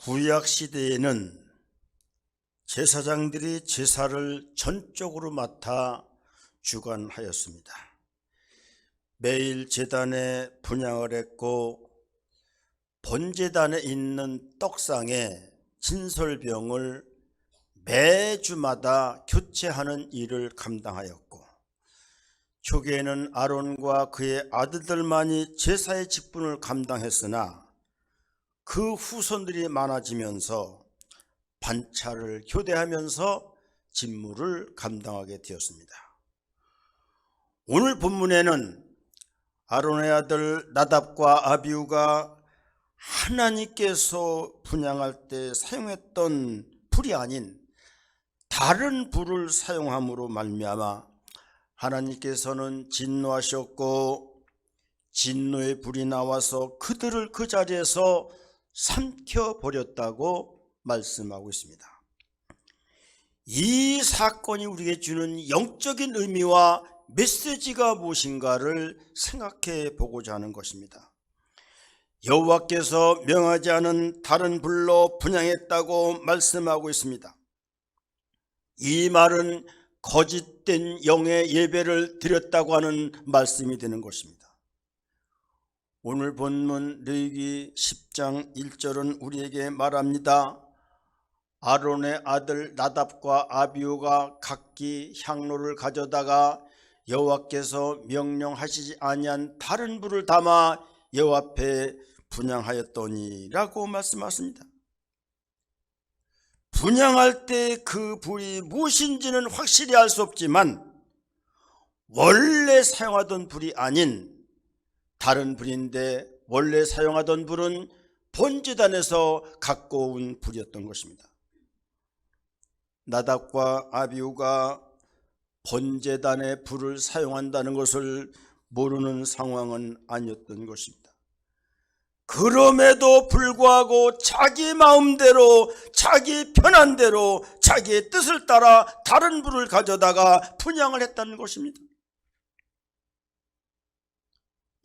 구약 시대에는 제사장들이 제사를 전적으로 맡아 주관하였습니다. 매일 제단에 분향을 했고 본제단에 있는 떡상에 진설병을 매주마다 교체하는 일을 감당하였고, 초기에는 아론과 그의 아들들만이 제사의 직분을 감당했으나 그 후손들이 많아지면서 반차를 교대하면서 직무를 감당하게 되었습니다. 오늘 본문에는 아론의 아들 나답과 아비후가 하나님께서 분향할 때 사용했던 불이 아닌 다른 불을 사용함으로 말미암아 하나님께서는 진노하셨고, 진노의 불이 나와서 그들을 그 자리에서 삼켜버렸다고 말씀하고 있습니다. 이 사건이 우리에게 주는 영적인 의미와 메시지가 무엇인가를 생각해 보고자 하는 것입니다. 여호와께서 명하지 않은 다른 불로 분향했다고 말씀하고 있습니다. 이 말은 거짓된 영의 예배를 드렸다고 하는 말씀이 되는 것입니다. 오늘 본문 레위기 10장 1절은 우리에게 말합니다. 아론의 아들 나답과 아비후가 각기 향로를 가져다가 여호와께서 명령하시지 아니한 다른 불을 담아 여호와 앞에 분향하였더니 라고 말씀하십니다. 분향할 때 그 불이 무엇인지는 확실히 알 수 없지만 원래 사용하던 불이 아닌 다른 불인데, 원래 사용하던 불은 본제단에서 갖고 온 불이었던 것입니다. 나답과 아비후가 본제단의 불을 사용한다는 것을 모르는 상황은 아니었던 것입니다. 그럼에도 불구하고 자기 마음대로, 자기 편한대로, 자기의 뜻을 따라 다른 불을 가져다가 분향을 했다는 것입니다.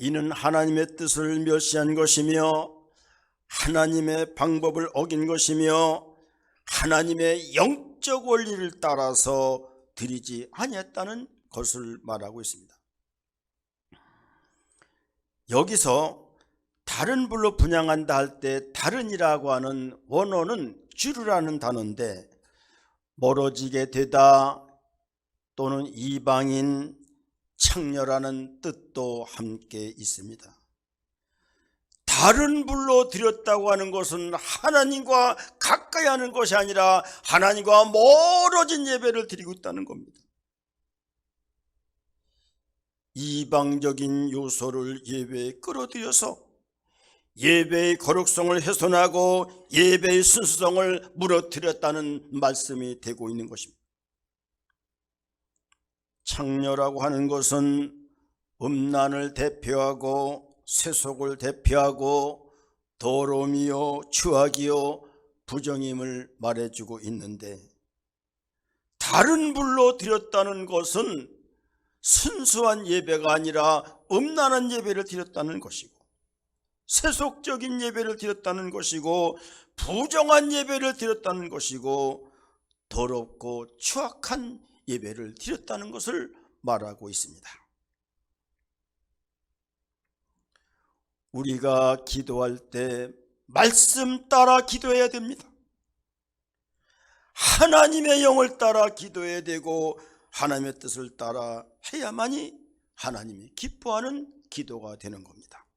이는 하나님의 뜻을 멸시한 것이며 하나님의 방법을 어긴 것이며 하나님의 영적 원리를 따라서 드리지 아니했다는 것을 말하고 있습니다. 여기서 다른 불로 분향한다 할 때 다른이라고 하는 원어는 주르라는 단어인데, 멀어지게 되다 또는 이방인, 창녀라는 뜻도 함께 있습니다. 다른 불로 드렸다고 하는 것은 하나님과 가까이 하는 것이 아니라 하나님과 멀어진 예배를 드리고 있다는 겁니다. 이방적인 요소를 예배에 끌어들여서 예배의 거룩성을 훼손하고 예배의 순수성을 무너뜨렸다는 말씀이 되고 있는 것입니다. 창녀라고 하는 것은 음란을 대표하고 세속을 대표하고 더러움이요 추악이요 부정임을 말해주고 있는데, 다른 불로 드렸다는 것은 순수한 예배가 아니라 음란한 예배를 드렸다는 것이고, 세속적인 예배를 드렸다는 것이고, 부정한 예배를 드렸다는 것이고, 더럽고 추악한 예배를 드렸다는 것을 말하고 있습니다. 우리가 기도할 때 말씀 따라 기도해야 됩니다. 하나님의 영을 따라 기도해야 되고 하나님의 뜻을 따라 해야만이 하나님이 기뻐하는 기도가 되는 겁니다.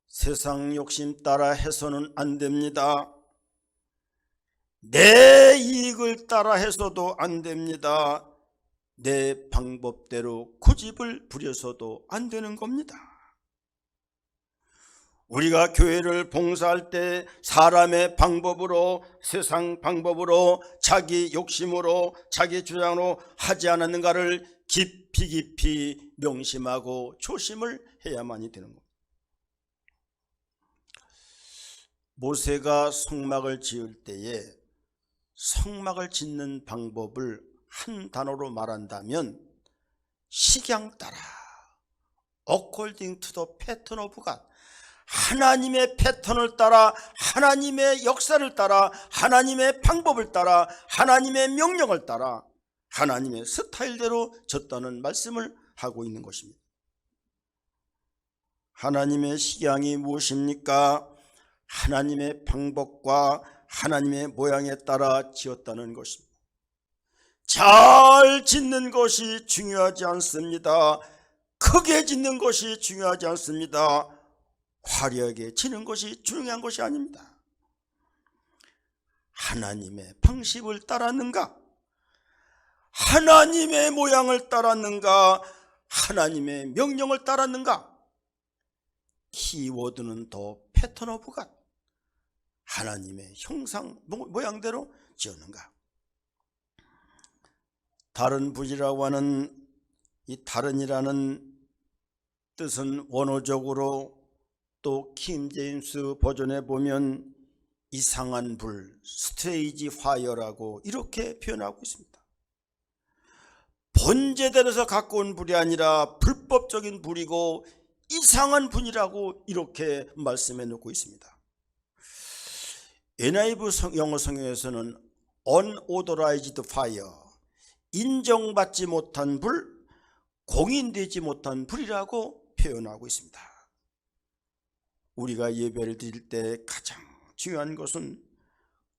세상 욕심 따라 해서는 안 됩니다. 내 이익을 따라 해서도 안 됩니다. 내 방법대로 고집을 부려서도 안 되는 겁니다. 우리가 교회를 봉사할 때 사람의 방법으로, 세상 방법으로, 자기 욕심으로, 자기 주장으로 하지 않았는가를 깊이 명심하고 조심을 해야만이 되는 겁니다. 모세가 성막을 지을 때에 성막을 짓는 방법을 한 단어로 말한다면 식양 따라 according to the pattern of God, 하나님의 패턴을 따라, 하나님의 역사를 따라, 하나님의 방법을 따라, 하나님의 명령을 따라 하나님의 스타일대로 졌다는 말씀을 하고 있는 것입니다. 하나님의 식양이 무엇입니까? 하나님의 방법과 하나님의 모양에 따라 지었다는 것입니다. 잘 짓는 것이 중요하지 않습니다. 크게 짓는 것이 중요하지 않습니다. 화려하게 지는 것이 중요한 것이 아닙니다. 하나님의 방식을 따랐는가? 하나님의 모양을 따랐는가? 하나님의 명령을 따랐는가? 키워드는 더 패턴 오브 갓, 하나님의 형상 모양대로 지었는가? 다른 분이라고 하는 이 다른이라는 뜻은 원어적으로 또 킹제임스 버전에 보면 이상한 불, 스트레이지 파이어라고 이렇게 표현하고 있습니다. 번제단에서 갖고 온 불이 아니라 불법적인 불이고 이상한 분이라고 이렇게 말씀해 놓고 있습니다. NIV 영어 성경에서는 unauthorized fire, 인정받지 못한 불, 공인되지 못한 불이라고 표현하고 있습니다. 우리가 예배를 드릴 때 가장 중요한 것은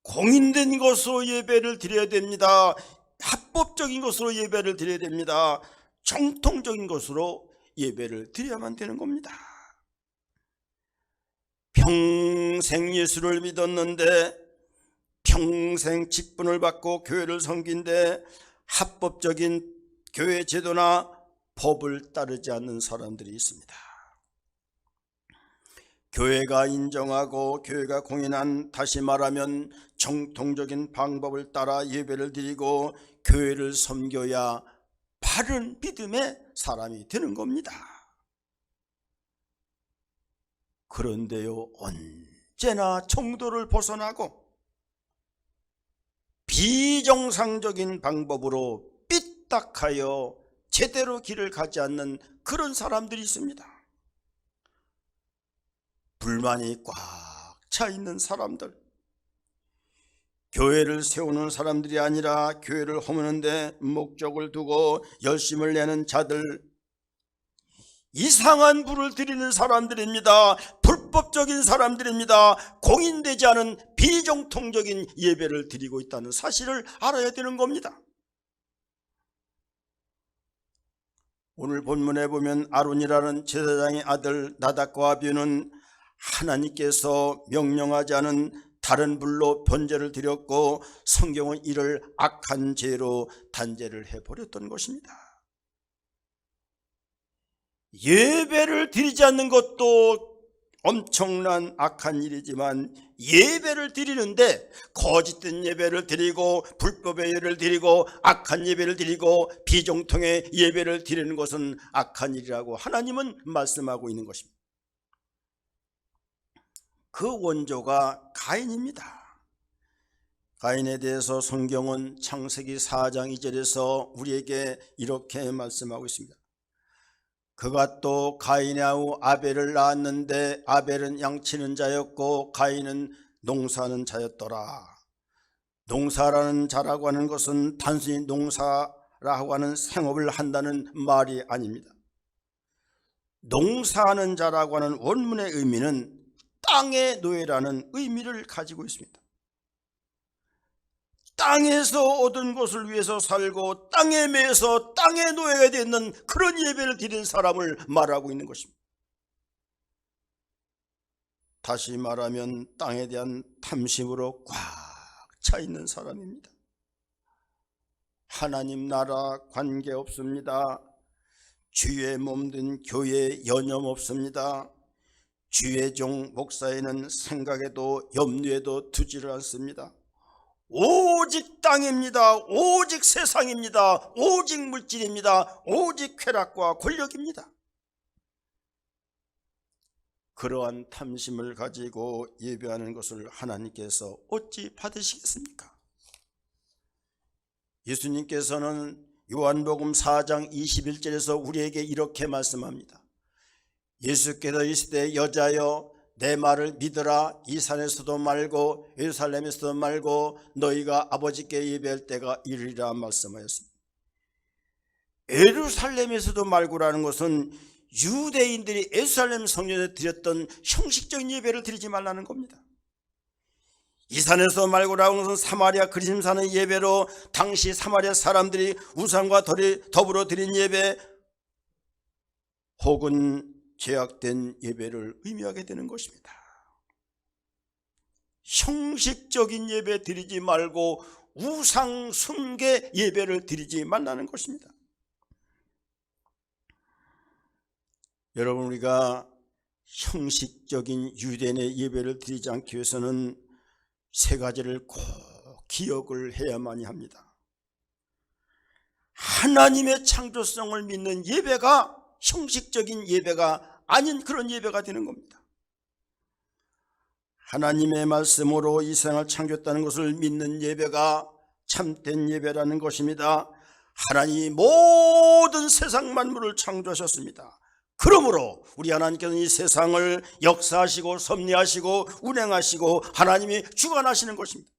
공인된 것으로 예배를 드려야 됩니다. 합법적인 것으로 예배를 드려야 됩니다. 정통적인 것으로 예배를 드려야만 되는 겁니다. 평생 예수를 믿었는데, 평생 직분을 받고 교회를 섬긴데 합법적인 교회 제도나 법을 따르지 않는 사람들이 있습니다. 교회가 인정하고 교회가 공인한, 다시 말하면 정통적인 방법을 따라 예배를 드리고 교회를 섬겨야 바른 믿음의 사람이 되는 겁니다. 그런데요, 언제나 정도를 벗어나고 비정상적인 방법으로 삐딱하여 제대로 길을 가지 않는 그런 사람들이 있습니다. 불만이 꽉 차 있는 사람들, 교회를 세우는 사람들이 아니라 교회를 허무는데 목적을 두고 열심을 내는 자들, 이상한 불을 드리는 사람들입니다. 불법적인 사람들입니다. 공인되지 않은 비정통적인 예배를 드리고 있다는 사실을 알아야 되는 겁니다. 오늘 본문에 보면 아론이라는 제사장의 아들 나답과 아비후는 하나님께서 명령하지 않은 다른 불로 번제를 드렸고 성경은 이를 악한 죄로 단죄를 해버렸던 것입니다. 예배를 드리지 않는 것도 엄청난 악한 일이지만 예배를 드리는데 거짓된 예배를 드리고 불법의 예배를 드리고 악한 예배를 드리고 비정통의 예배를 드리는 것은 악한 일이라고 하나님은 말씀하고 있는 것입니다. 그 원조가 가인입니다. 가인에 대해서 성경은 창세기 4장 2절에서 우리에게 이렇게 말씀하고 있습니다. 그가 또 가인의 아우 아벨을 낳았는데 아벨은 양치는 자였고 가인은 농사하는 자였더라. 농사라는 자라고 하는 것은 단순히 농사라고 하는 생업을 한다는 말이 아닙니다. 농사하는 자라고 하는 원문의 의미는 땅의 노예라는 의미를 가지고 있습니다. 땅에서 얻은 것을 위해서 살고 땅에 매여서 땅의 노예가 되는 그런 예배를 드리는 사람을 말하고 있는 것입니다. 다시 말하면 땅에 대한 탐심으로 꽉 차 있는 사람입니다. 하나님 나라 관계없습니다. 주의 몸된 교회에 여념 없습니다. 주의 종 목사에는 생각에도 염려에도 두지를 않습니다. 오직 땅입니다. 오직 세상입니다. 오직 물질입니다. 오직 쾌락과 권력입니다. 그러한 탐심을 가지고 예배하는 것을 하나님께서 어찌 받으시겠습니까? 예수님께서는 요한복음 4장 21절에서 우리에게 이렇게 말씀합니다. 예수께서 이르시되 여자여 내 말을 믿으라. 이 산에서도 말고 예루살렘에서도 말고 너희가 아버지께 예배할 때가 이르리라 말씀하였습니다. 예루살렘에서도 말고라는 것은 유대인들이 예루살렘 성전에 드렸던 형식적인 예배를 드리지 말라는 겁니다. 이 산에서 말고라는 것은 사마리아 그리심사는 예배로 당시 사마리아 사람들이 우상과 더불어 드린 예배 혹은 제약된 예배를 의미하게 되는 것입니다. 형식적인 예배 드리지 말고 우상 숭배 예배를 드리지 말라는 것입니다. 여러분, 우리가 형식적인 유대인의 예배를 드리지 않기 위해서는 세 가지를 꼭 기억을 해야만이 합니다. 하나님의 창조성을 믿는 예배가 형식적인 예배가 아닌 그런 예배가 되는 겁니다. 하나님의 말씀으로 이 세상을 창조했다는 것을 믿는 예배가 참된 예배라는 것입니다. 하나님이 모든 세상 만물을 창조하셨습니다. 그러므로 우리 하나님께서는 이 세상을 역사하시고 섭리하시고 운행하시고 하나님이 주관하시는 것입니다.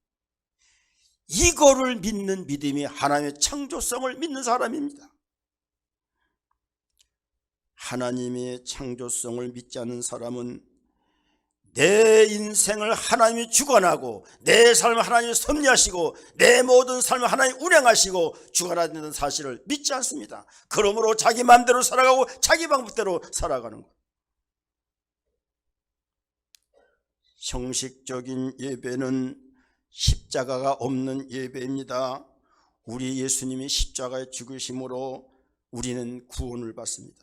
이거를 믿는 믿음이 하나님의 창조성을 믿는 사람입니다. 하나님의 창조성을 믿지 않는 사람은 내 인생을 하나님이 주관하고 내 삶을 하나님이 섭리하시고 내 모든 삶을 하나님이 운행하시고 주관하는 사실을 믿지 않습니다. 그러므로 자기 마음대로 살아가고 자기 방법대로 살아가는 것. 형식적인 예배는 십자가가 없는 예배입니다. 우리 예수님이 십자가에 죽으심으로 우리는 구원을 받습니다.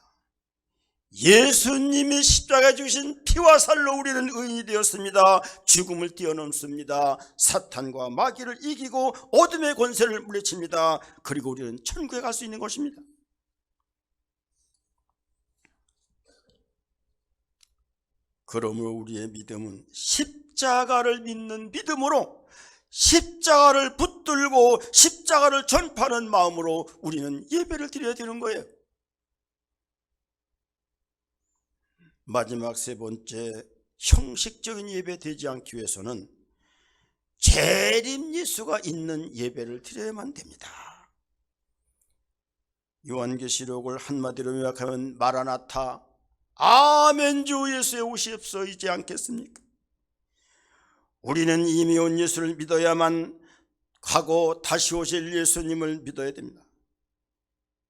예수님이 십자가에 죽으신 피와 살로 우리는 의인이 되었습니다. 죽음을 뛰어넘습니다. 사탄과 마귀를 이기고 어둠의 권세를 물리칩니다. 그리고 우리는 천국에 갈 수 있는 것입니다. 그러므로 우리의 믿음은 십자가를 믿는 믿음으로 십자가를 붙들고 십자가를 전파하는 마음으로 우리는 예배를 드려야 되는 거예요. 마지막 세 번째, 형식적인 예배 되지 않기 위해서는 재림 예수가 있는 예배를 드려야만 됩니다. 요한계시록을 한마디로 요약하면 마라나타, 아멘 주 예수의 오시옵소이지 않겠습니까? 우리는 이미 온 예수를 믿어야만 하고 다시 오실 예수님을 믿어야 됩니다.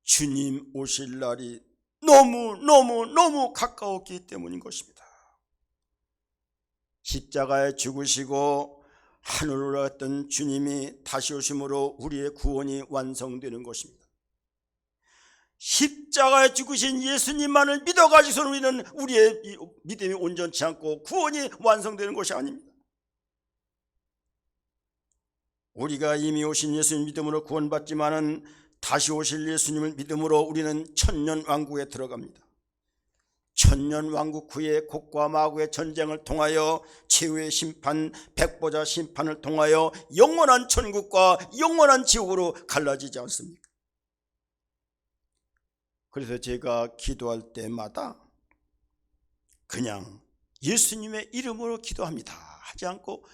주님 오실 날이 너무 가까웠기 때문인 것입니다. 십자가에 죽으시고 하늘로 올라갔던 주님이 다시 오심으로 우리의 구원이 완성되는 것입니다. 십자가에 죽으신 예수님만을 믿어가지고서는 우리는 우리의 믿음이 온전치 않고 구원이 완성되는 것이 아닙니다. 우리가 이미 오신 예수님 믿음으로 구원받지만은 다시 오실 예수님을 믿음으로 우리는 천년왕국에 들어갑니다. 천년왕국 후에 곡과 마구의 전쟁을 통하여 최후의 심판, 백보자 심판을 통하여 영원한 천국과 영원한 지옥으로 갈라지지 않습니까? 그래서 제가 기도할 때마다 그냥 예수님의 이름으로 기도합니다 하지 않고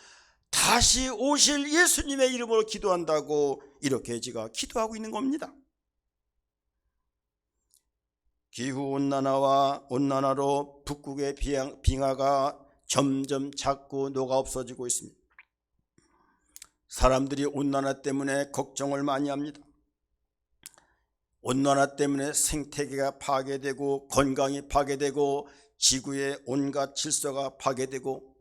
다시 오실 예수님의 이름으로 기도한다고 이렇게 제가 기도하고 있는 겁니다. 기후온난화로 북극의 빙하가 점점 작고 녹아 없어지고 있습니다. 사람들이 온난화 때문에 걱정을 많이 합니다. 온난화 때문에 생태계가 파괴되고 건강이 파괴되고 지구의 온갖 질서가 파괴되고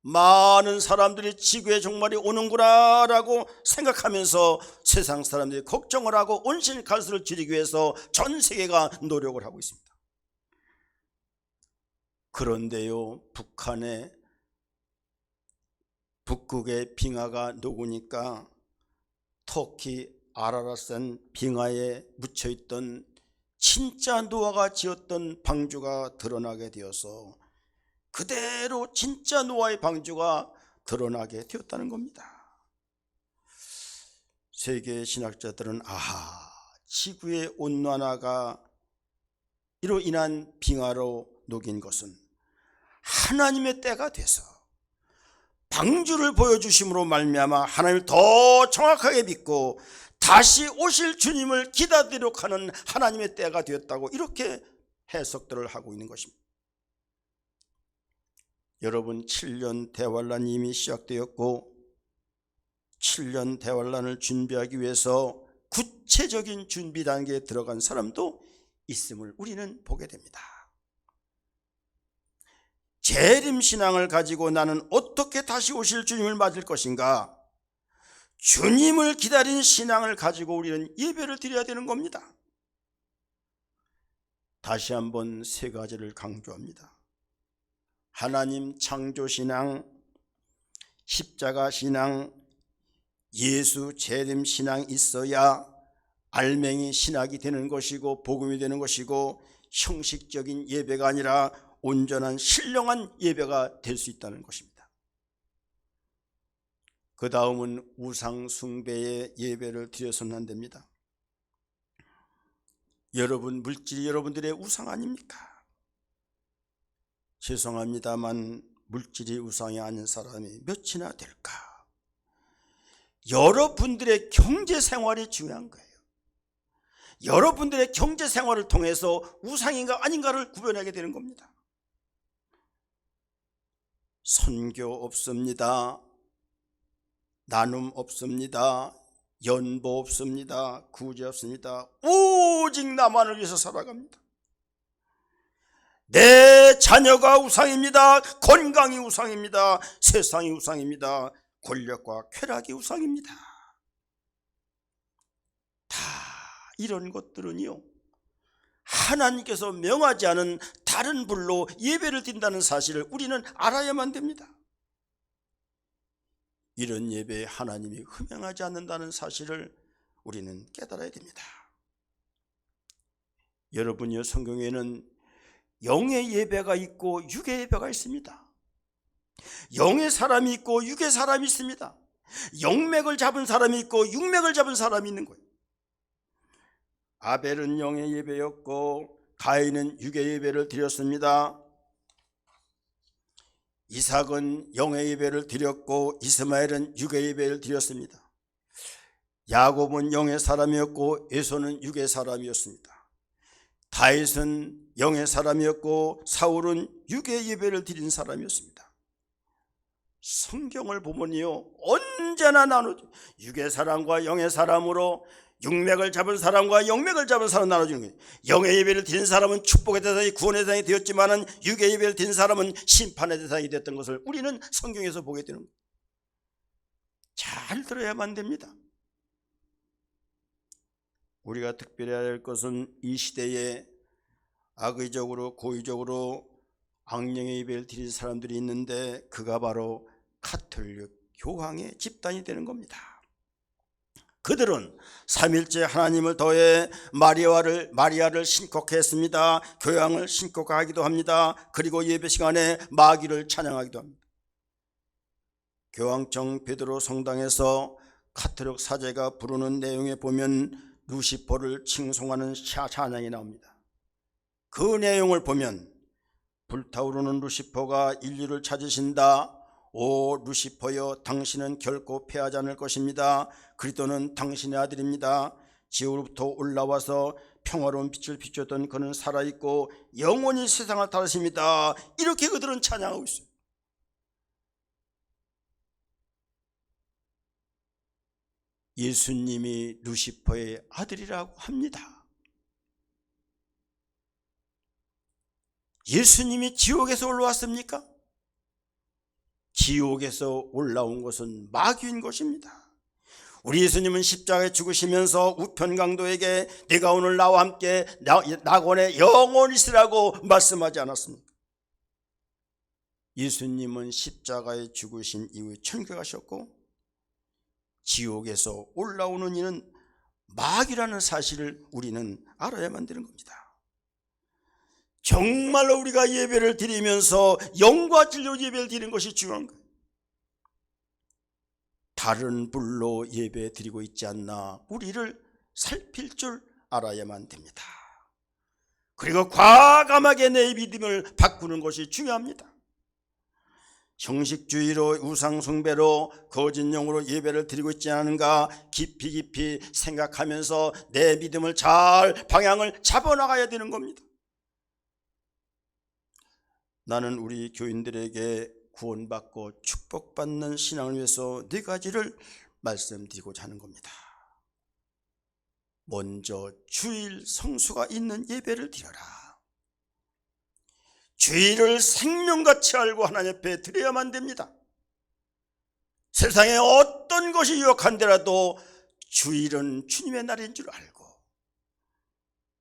많은 사람들이 지구에 종말이 오는구나 라고 생각하면서 세상 사람들이 걱정을 하고 온실가스를 줄이기 위해서 전 세계가 노력을 하고 있습니다. 그런데요, 북극의 빙하가 녹으니까 터키 아라라산 빙하에 묻혀있던 진짜 노아가 지었던 방주가 드러나게 되어서 그대로 진짜 노아의 방주가 드러나게 되었다는 겁니다. 세계 신학자들은 지구의 온난화가 이로 인한 빙하로 녹인 것은 하나님의 때가 돼서 방주를 보여주심으로 말미암아 하나님을 더 정확하게 믿고 다시 오실 주님을 기다리도록 하는 하나님의 때가 되었다고 이렇게 해석들을 하고 있는 것입니다. 여러분, 7년 대환란이 이미 시작되었고 7년 대환란을 준비하기 위해서 구체적인 준비 단계에 들어간 사람도 있음을 우리는 보게 됩니다. 재림신앙을 가지고 나는 어떻게 다시 오실 주님을 맞을 것인가? 주님을 기다린 신앙을 가지고 우리는 예배를 드려야 되는 겁니다. 다시 한번 세 가지를 강조합니다. 하나님 창조신앙, 십자가신앙, 예수 재림신앙이 있어야 알맹이 신학이 되는 것이고 복음이 되는 것이고 형식적인 예배가 아니라 온전한 신령한 예배가 될 수 있다는 것입니다. 그 다음은 우상 숭배의 예배를 드려서는 안 됩니다. 여러분, 물질이 여러분들의 우상 아닙니까? 죄송합니다만 물질이 우상이 아닌 사람이 몇이나 될까? 여러분들의 경제생활이 중요한 거예요. 여러분들의 경제생활을 통해서 우상인가 아닌가를 구별하게 되는 겁니다. 선교 없습니다. 나눔 없습니다. 연보 없습니다. 구제 없습니다. 오직 나만을 위해서 살아갑니다. 내 자녀가 우상입니다. 건강이 우상입니다. 세상이 우상입니다. 권력과 쾌락이 우상입니다. 다 이런 것들은요, 하나님께서 명하지 않은 다른 불로 예배를 드린다는 사실을 우리는 알아야만 됩니다. 이런 예배에 하나님이 흠양하지 않는다는 사실을 우리는 깨달아야 됩니다. 여러분요, 성경에는 영의 예배가 있고 육의 예배가 있습니다. 영의 사람이 있고 육의 사람이 있습니다. 영맥을 잡은 사람이 있고 육맥을 잡은 사람이 있는 거예요. 아벨은 영의 예배였고 가인은 육의 예배를 드렸습니다. 이삭은 영의 예배를 드렸고 이스마엘은 육의 예배를 드렸습니다. 야곱은 영의 사람이었고 에서는 육의 사람이었습니다. 다윗은 영의 사람이었고 사울은 육의 예배를 드린 사람이었습니다. 성경을 보면요, 언제나 나누죠. 육의 사람과 영의 사람으로 육맥을 잡은 사람과 영맥을 잡은 사람 나눠주는 거예요. 영의 예배를 드린 사람은 축복의 대상이 구원의 대상이 되었지만은 육의 예배를 드린 사람은 심판의 대상이 됐던 것을 우리는 성경에서 보게 되는 거예요. 잘 들어야만 됩니다. 우리가 특별히 해야 할 것은 이 시대에 악의적으로 고의적으로 악령의 예배를 드린 사람들이 있는데 그가 바로 가톨릭 교황의 집단이 되는 겁니다. 그들은 삼일째 하나님을 더해 마리아를 신곡했습니다. 교황을 신곡하기도 합니다. 그리고 예배 시간에 마귀를 찬양하기도 합니다. 교황청 베드로 성당에서 가톨릭 사제가 부르는 내용에 보면 루시퍼를 칭송하는 찬양이 나옵니다. 그 내용을 보면 불타오르는 루시퍼가 인류를 찾으신다. 오 루시퍼여, 당신은 결코 패하지 않을 것입니다. 그리스도는 당신의 아들입니다. 지옥으로부터 올라와서 평화로운 빛을 비추었던 그는 살아있고 영원히 세상을 다스립니다. 이렇게 그들은 찬양하고 있어요. 예수님이 루시퍼의 아들이라고 합니다. 예수님이 지옥에서 올라왔습니까? 지옥에서 올라온 것은 마귀인 것입니다. 우리 예수님은 십자가에 죽으시면서 우편강도에게 네가 오늘 나와 함께 낙원에 영원히 있으라고 말씀하지 않았습니까? 예수님은 십자가에 죽으신 이후에 천국에 가셨고 지옥에서 올라오는 이는 마귀라는 사실을 우리는 알아야만 되는 겁니다. 정말로 우리가 예배를 드리면서 영과 진리로 예배를 드리는 것이 중요한 거예요. 다른 불로 예배 드리고 있지 않나 우리를 살필 줄 알아야만 됩니다. 그리고 과감하게 내 믿음을 바꾸는 것이 중요합니다. 형식주의로 우상숭배로 거짓 영으로 예배를 드리고 있지 않은가 깊이 생각하면서 내 믿음을 잘 방향을 잡아나가야 되는 겁니다. 나는 우리 교인들에게 구원받고 축복받는 신앙을 위해서 네 가지를 말씀드리고자 하는 겁니다. 먼저 주일 성수가 있는 예배를 드려라. 주일을 생명같이 알고 하나님 앞에 드려야만 됩니다. 세상에 어떤 것이 유혹한데라도 주일은 주님의 날인 줄 알고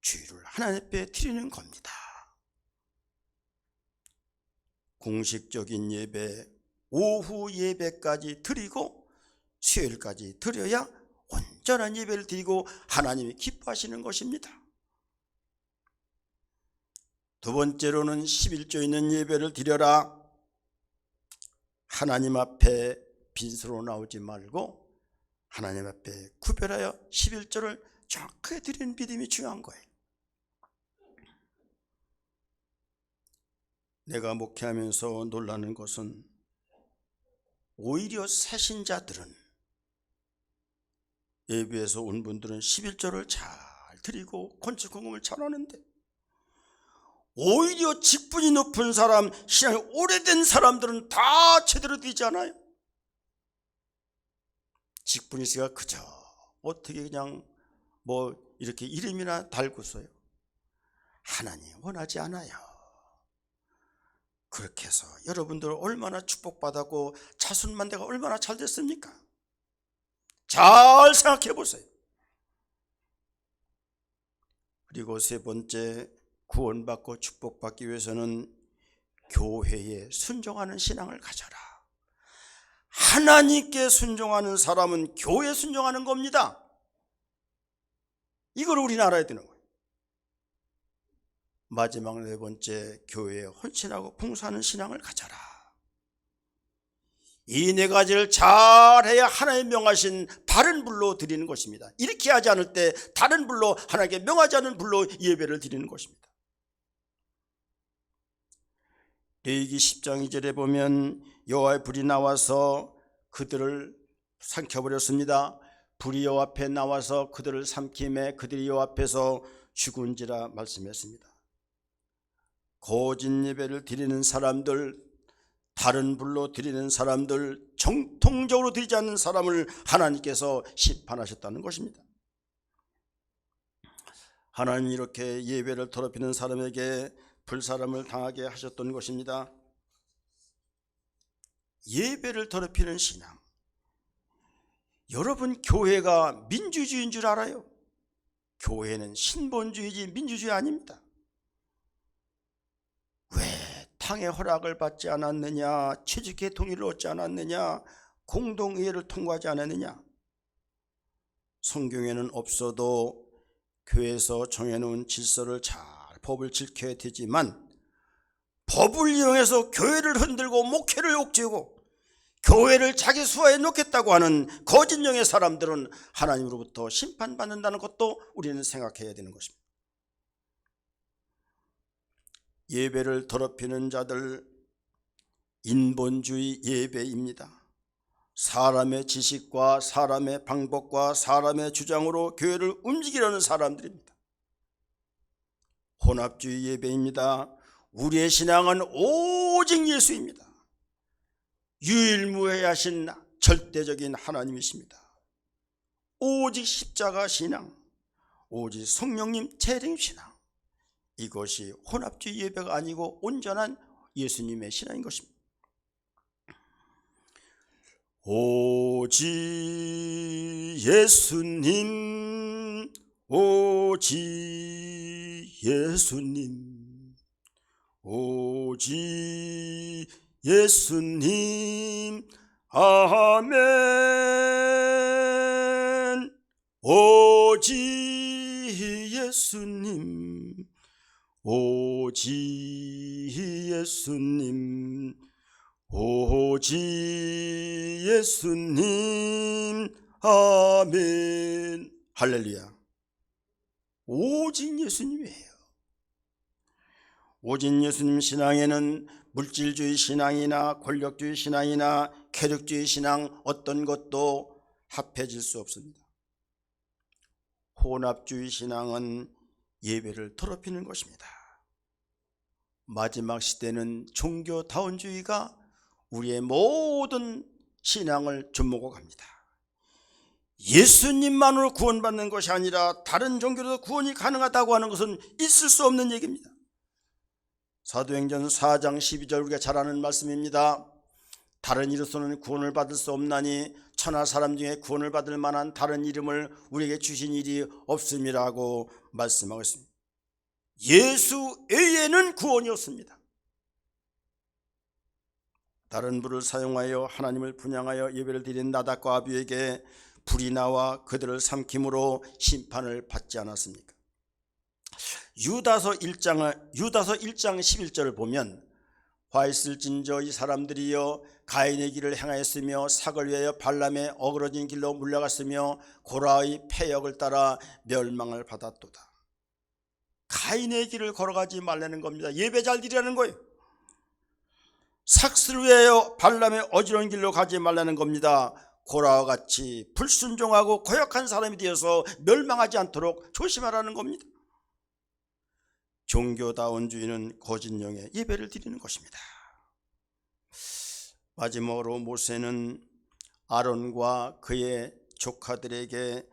주일을 하나님 앞에 드리는 겁니다. 공식적인 예배, 오후 예배까지 드리고 수요일까지 드려야 온전한 예배를 드리고 하나님이 기뻐하시는 것입니다. 두 번째로는 11조 있는 예배를 드려라. 하나님 앞에 빈수로 나오지 말고 하나님 앞에 구별하여 11조를 정확하게 드리는 믿음이 중요한 거예요. 내가 목회하면서 놀라는 것은 오히려 새신자들은 예배에서 온 분들은 11조를 잘 드리고 건축공금을 잘 하는데 오히려 직분이 높은 사람, 신앙이 오래된 사람들은 다 제대로 되지 않아요. 직분이 있으니까 그저 어떻게 그냥 뭐 이렇게 이름이나 달고서요. 하나님 원하지 않아요. 그렇게 해서 여러분들 얼마나 축복받았고 자손만대가 얼마나 잘 됐습니까? 잘 생각해 보세요. 그리고 세 번째, 구원받고 축복받기 위해서는 교회에 순종하는 신앙을 가져라. 하나님께 순종하는 사람은 교회에 순종하는 겁니다. 이걸 우리는 알아야 되는 거예요. 마지막 네 번째, 교회에 헌신하고 봉사하는 신앙을 가져라. 이 네 가지를 잘해야 하나님 명하신 바른 불로 드리는 것입니다. 이렇게 하지 않을 때 다른 불로, 하나님께 명하지 않은 불로 예배를 드리는 것입니다. 레위기 10장 2절에 보면 여호와의 불이 나와서 그들을 삼켜버렸습니다. 불이 여호와 앞에 나와서 그들을 삼킴에 그들이 여호와 앞에서 죽은지라 말씀했습니다. 거짓 예배를 드리는 사람들, 다른 불로 드리는 사람들, 정통적으로 드리지 않는 사람을 하나님께서 심판하셨다는 것입니다. 하나님이 이렇게 예배를 더럽히는 사람에게 불사람을 당하게 하셨던 것입니다. 예배를 더럽히는 신앙. 여러분, 교회가 민주주의인 줄 알아요? 교회는 신본주의지 민주주의 아닙니다. 왜 당의 허락을 받지 않았느냐, 취직회 동의를 얻지 않았느냐, 공동의회를 통과하지 않았느냐. 성경에는 없어도 교회에서 정해놓은 질서를 잘 법을 지켜야 되지만 법을 이용해서 교회를 흔들고 목회를 옥죄고 교회를 자기 수하에 놓겠다고 하는 거짓령의 사람들은 하나님으로부터 심판받는다는 것도 우리는 생각해야 되는 것입니다. 예배를 더럽히는 자들, 인본주의 예배입니다. 사람의 지식과 사람의 방법과 사람의 주장으로 교회를 움직이려는 사람들입니다. 혼합주의 예배입니다. 우리의 신앙은 오직 예수입니다. 유일무이하신 절대적인 하나님이십니다. 오직 십자가 신앙, 오직 성령님 재림 신앙, 이것이 혼합주의 예배가 아니고 온전한 예수님의 신앙인 것입니다. 오직 예수님, 오직 예수님, 오직 예수님, 아멘. 오직 예수님, 오직 예수님, 오직 예수님, 아멘. 할렐루야. 오직 예수님이에요. 오직 예수님 신앙에는 물질주의 신앙이나 권력주의 신앙이나 쾌락주의 신앙 어떤 것도 합해질 수 없습니다. 혼합주의 신앙은 예배를 더럽히는 것입니다. 마지막 시대는 종교다원주의가 우리의 모든 신앙을 좀먹어 갑니다. 예수님만으로 구원받는 것이 아니라 다른 종교로도 구원이 가능하다고 하는 것은 있을 수 없는 얘기입니다. 사도행전 4장 12절 우리가 잘 아는 말씀입니다. 다른 이로서는 구원을 받을 수 없나니 천하 사람 중에 구원을 받을 만한 다른 이름을 우리에게 주신 일이 없음이라고 말씀하고 있습니다. 예수 외에는 구원이 없습니다. 다른 불을 사용하여 하나님을 분향하여 예배를 드린 나답과 아비후에게 불이 나와 그들을 삼킴으로 심판을 받지 않았습니까? 유다서 1장 11절을 보면 화 있을진저 이 사람들이여 가인의 길을 행하였으며 삭을 위하여 발람의 어그러진 길로 물러갔으며 고라의 패역을 따라 멸망을 받았도다. 가인의 길을 걸어가지 말라는 겁니다. 예배 잘 드리라는 거예요. 삭스를 위하여 발람의 어지러운 길로 가지 말라는 겁니다. 고라와 같이 불순종하고 고역한 사람이 되어서 멸망하지 않도록 조심하라는 겁니다. 종교다원주의는 거짓령에 예배를 드리는 것입니다. 마지막으로 모세는 아론과 그의 조카들에게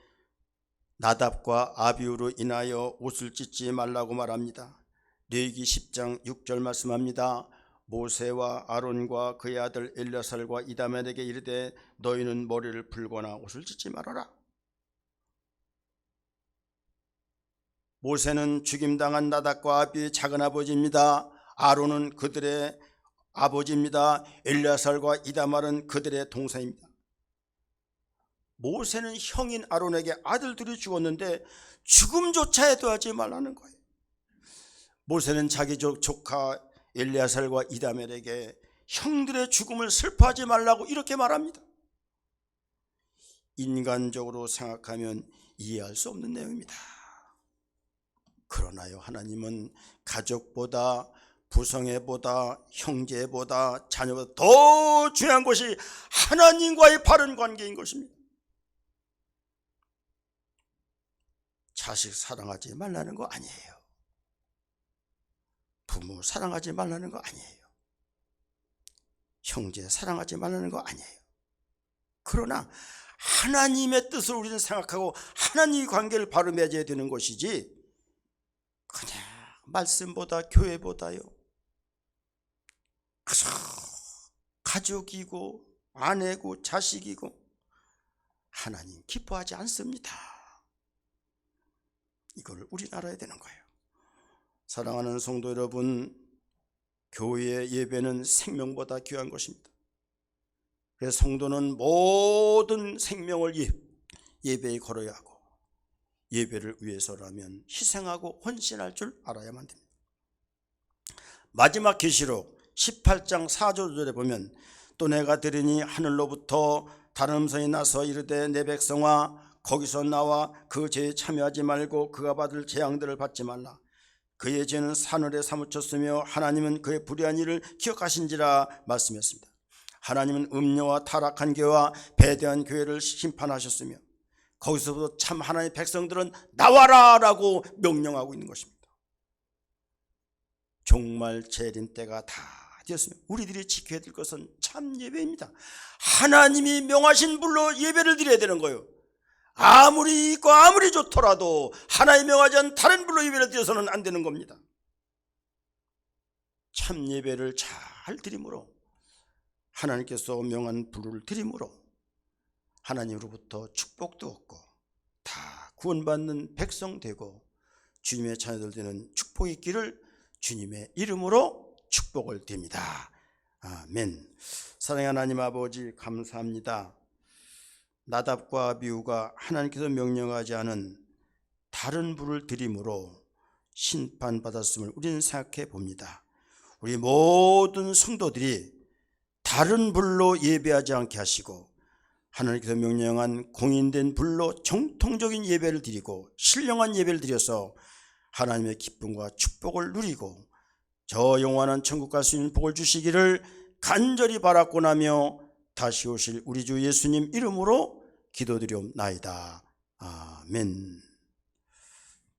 나답과 아비후로 인하여 옷을 찢지 말라고 말합니다. 레위기 10장 6절 말씀합니다. 모세와 아론과 그의 아들 엘야살과 이다멜에게 이르되 너희는 머리를 풀거나 옷을 찢지 말아라. 모세는 죽임당한 나답과 아비의 작은아버지입니다. 아론은 그들의 아버지입니다. 엘야살과 이다말은 그들의 동생입니다. 모세는 형인 아론에게 아들들이 죽었는데 죽음조차 해도하지 말라는 거예요. 모세는 자기 조카 엘야살과 이다멜에게 형들의 죽음을 슬퍼하지 말라고 이렇게 말합니다. 인간적으로 생각하면 이해할 수 없는 내용입니다. 그러나요, 하나님은 가족보다 부성애보다 형제보다 자녀보다 더 중요한 것이 하나님과의 바른 관계인 것입니다. 자식 사랑하지 말라는 거 아니에요. 부모 사랑하지 말라는 거 아니에요. 형제 사랑하지 말라는 거 아니에요. 그러나 하나님의 뜻을 우리는 생각하고 하나님의 관계를 바로 맺어야 되는 것이지 그냥 말씀보다 교회보다요 그저 가족이고 아내고 자식이고 하나님 기뻐하지 않습니다. 이걸 우리 알아야 되는 거예요. 사랑하는 성도 여러분, 교회의 예배는 생명보다 귀한 것입니다. 그래서 성도는 모든 생명을 예배에 걸어야 하고 예배를 위해서라면 희생하고 헌신할 줄 알아야만 됩니다. 마지막 계시록 18장 4절에 보면 또 내가 들으니 하늘로부터 다른 음성이 나서 이르되 내 백성아 거기서 나와 그 죄에 참여하지 말고 그가 받을 재앙들을 받지 말라. 그의 죄는 사늘에 사무쳤으며 하나님은 그의 불의한 일을 기억하신지라 말씀했습니다. 하나님은 음녀와 타락한 교회와 배대한 교회를 심판하셨으며 거기서부터 참 하나님의 백성들은 나와라 라고 명령하고 있는 것입니다. 종말 재림 때가 다 되었으며 우리들이 지켜야 될 것은 참 예배입니다. 하나님이 명하신 불로 예배를 드려야 되는 거예요. 아무리 있고 아무리 좋더라도 하나님이 명하지 않은 다른 불로 예배를 드려서는 안 되는 겁니다. 참 예배를 잘 드림으로 하나님께서 명한 불을 드림으로 하나님으로부터 축복도 얻고 다 구원받는 백성 되고 주님의 자녀들 되는 축복이 있기를 주님의 이름으로 축복을 드립니다. 아멘. 사랑의 하나님 아버지 감사합니다. 나답과 아비후가 하나님께서 명령하지 않은 다른 불을 드림으로 심판받았음을 우리는 생각해 봅니다. 우리 모든 성도들이 다른 불로 예배하지 않게 하시고 하나님께서 명령한 공인된 불로 정통적인 예배를 드리고 신령한 예배를 드려서 하나님의 기쁨과 축복을 누리고 저 영원한 천국 갈 수 있는 복을 주시기를 간절히 바랐고나며 다시 오실 우리 주 예수님 이름으로 기도드리옵나이다. 아멘.